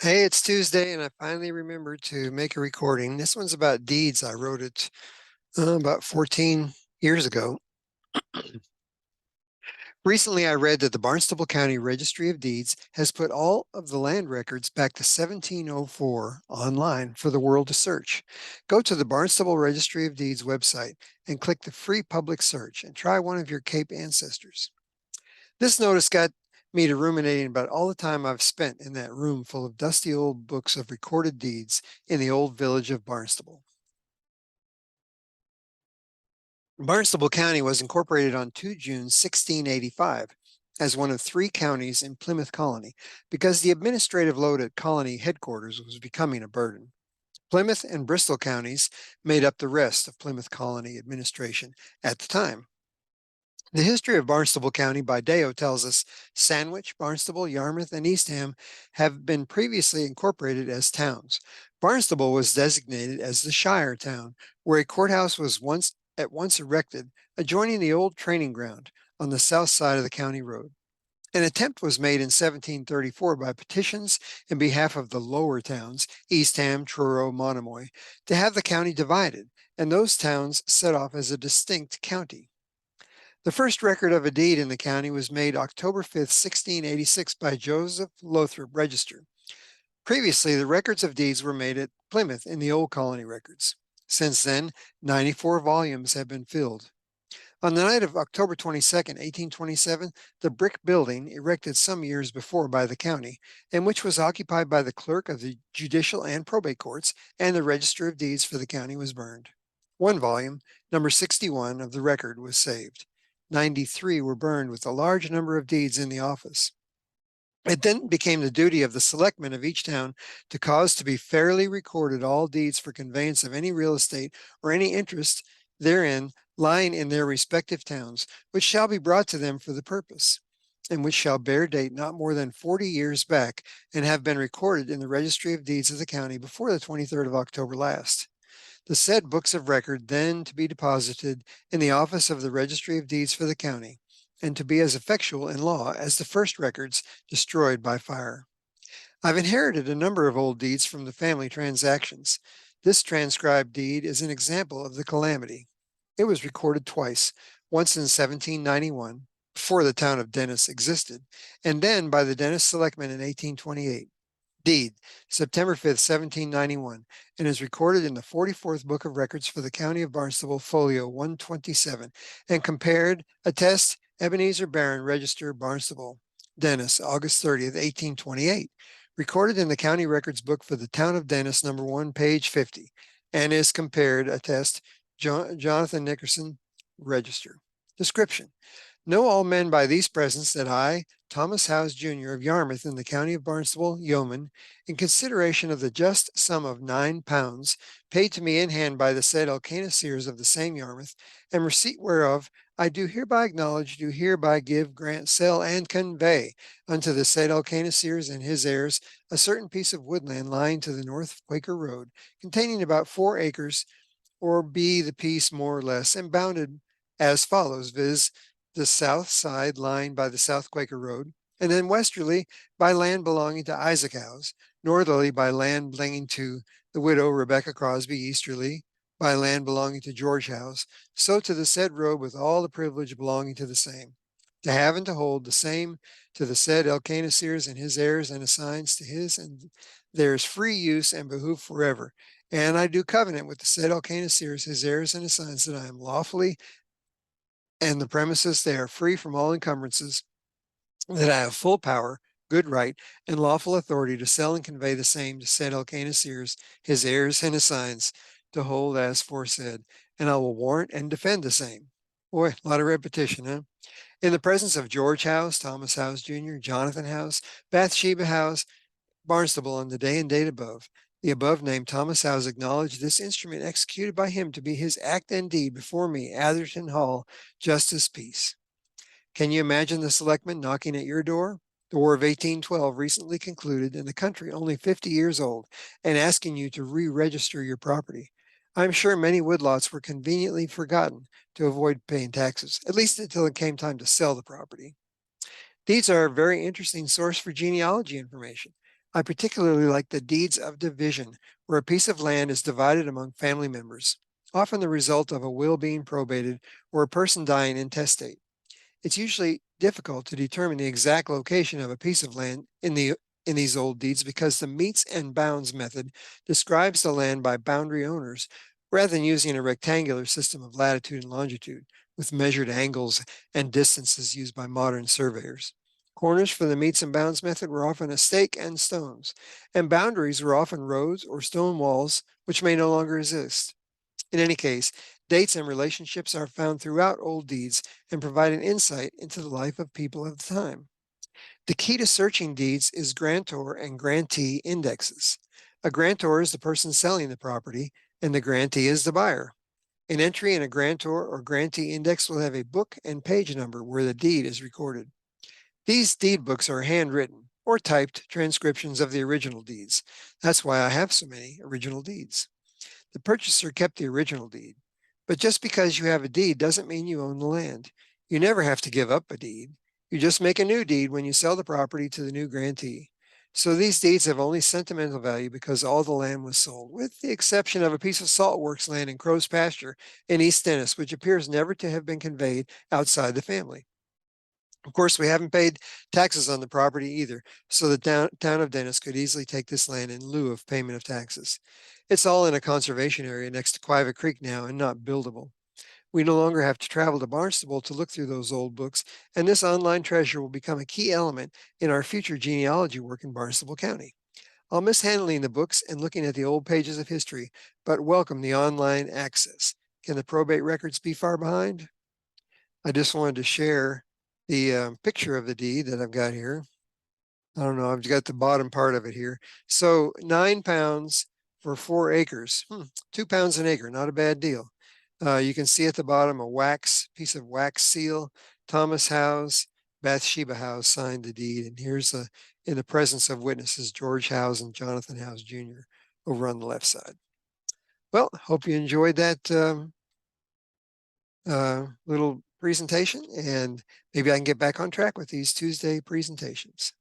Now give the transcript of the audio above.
Hey, it's Tuesday, and I finally remembered to make a recording. This one's about deeds. I wrote it about 14 years ago. Recently, I read that the Barnstable County Registry of Deeds has put all of the land records back to 1704 online for the world to search. Go to the Barnstable Registry of Deeds website and click the free public search and try one of your Cape ancestors. This notice got me to ruminating about all the time I've spent in that room full of dusty old books of recorded deeds in the old village of Barnstable. Barnstable County was incorporated on 2 June 1685 as one of 3 counties in Plymouth Colony because the administrative load at colony headquarters was becoming a burden. Plymouth and Bristol counties made up the rest of Plymouth Colony administration at the time. The history of Barnstable County by Deo tells us Sandwich, Barnstable, Yarmouth, and Eastham have been previously incorporated as towns. Barnstable was designated as the Shire town, where a courthouse was once erected, adjoining the old training ground on the south side of the county road. An attempt was made in 1734 by petitions in behalf of the lower towns, Eastham, Truro, Monomoy, to have the county divided, and those towns set off as a distinct county. The first record of a deed in the county was made October 5th, 1686 by Joseph Lothrop, Register. Previously, the records of deeds were made at Plymouth in the Old Colony records. Since then, 94 volumes have been filled. On the night of October 22nd, 1827, the brick building, erected some years before by the county, and which was occupied by the clerk of the judicial and probate courts and the register of deeds for the county, was burned. One volume, number 61 of the record, was saved. 93 were burned with a large number of deeds in the office. It then became the duty of the selectmen of each town to cause to be fairly recorded all deeds for conveyance of any real estate or any interest therein lying in their respective towns, which shall be brought to them for the purpose, and which shall bear date not more than 40 years back, and have been recorded in the registry of deeds of the county before the 23rd of October last. The said books of record then to be deposited in the office of the registry of deeds for the county, and to be as effectual in law as the first records destroyed by fire. I've inherited a number of old deeds from the family transactions. This transcribed deed is an example of the calamity. It was recorded twice, once in 1791, before the town of Dennis existed, and then by the Dennis selectmen in 1828. Deed, September 5th, 1791, and is recorded in the 44th Book of Records for the County of Barnstable, folio 127, and compared, attest, Ebenezer Barron, Register, Barnstable, Dennis, August 30th, 1828, recorded in the County Records Book for the Town of Dennis, number 1, page 50, and is compared, attest, Jonathan Nickerson, Register. Description. Know all men by these presents that I, Thomas Howes, Jr., of Yarmouth, in the county of Barnstable, yeoman, in consideration of the just sum of £9, paid to me in hand by the said Elkanah Sears of the same Yarmouth, and receipt whereof I do hereby acknowledge, do hereby give, grant, sell, and convey unto the said Elkanah Sears and his heirs a certain piece of woodland lying to the north of Quaker Road, containing about 4 acres, or be the piece more or less, and bounded as follows, viz., the south side lying by the South Quaker Road, and then westerly by land belonging to Isaac Howes, northerly by land belonging to the widow Rebecca Crosby, easterly by land belonging to George Howes, so to the said road with all the privilege belonging to the same, to have and to hold the same to the said Elkanah Sears and his heirs and assigns to his and theirs free use and behoof forever. And I do covenant with the said Elkanah Sears, his heirs and assigns, that I am lawfully and the premises they are free from all encumbrances, that I have full power, good right, and lawful authority to sell and convey the same to said Elkanah Sears, his heirs and assigns, to hold as foresaid, and I will warrant and defend the same. Boy, a lot of repetition, huh? In the presence of George Howes, Thomas Howes Jr., Jonathan Howes, Bathsheba Howes, Barnstable, on the day and date above. The above named Thomas Howes acknowledged this instrument executed by him to be his act and deed before me, Atherton Hall, Justice Peace. Can you imagine the selectmen knocking at your door? The War of 1812 recently concluded, and the country only 50 years old, and asking you to re-register your property. I'm sure many woodlots were conveniently forgotten to avoid paying taxes, at least until it came time to sell the property. These are a very interesting source for genealogy information. I particularly like the deeds of division, where a piece of land is divided among family members, often the result of a will being probated or a person dying intestate. It's usually difficult to determine the exact location of a piece of land in these old deeds because the meets and bounds method describes the land by boundary owners rather than using a rectangular system of latitude and longitude with measured angles and distances used by modern surveyors. Corners for the meets and bounds method were often a stake and stones, and boundaries were often roads or stone walls which may no longer exist. In any case, dates and relationships are found throughout old deeds and provide an insight into the life of people of the time. The key to searching deeds is grantor and grantee indexes. A grantor is the person selling the property, and the grantee is the buyer. An entry in a grantor or grantee index will have a book and page number where the deed is recorded. These deed books are handwritten or typed transcriptions of the original deeds. That's why I have so many original deeds. The purchaser kept the original deed. But just because you have a deed doesn't mean you own the land. You never have to give up a deed. You just make a new deed when you sell the property to the new grantee. So these deeds have only sentimental value because all the land was sold, with the exception of a piece of saltworks land in Crow's pasture in East Dennis, which appears never to have been conveyed outside the family. Of course, we haven't paid taxes on the property either, so the town of Dennis could easily take this land in lieu of payment of taxes. It's all in a conservation area next to Quiva Creek now and not buildable. We no longer have to travel to Barnstable to look through those old books, and this online treasure will become a key element in our future genealogy work in Barnstable County. I'll miss handling the books and looking at the old pages of history, but welcome the online access. Can the probate records be far behind? I just wanted to share the picture of the deed that I've got here. I don't know, I've got the bottom part of it here. So 9 pounds for 4 acres. 2 pounds an acre, not a bad deal. You can see at the bottom a piece of wax seal. Thomas Howes, Bathsheba Howes signed the deed. And here's in the presence of witnesses, George Howes and Jonathan Howes Jr. over on the left side. Well, hope you enjoyed that little presentation, and maybe I can get back on track with these Tuesday presentations.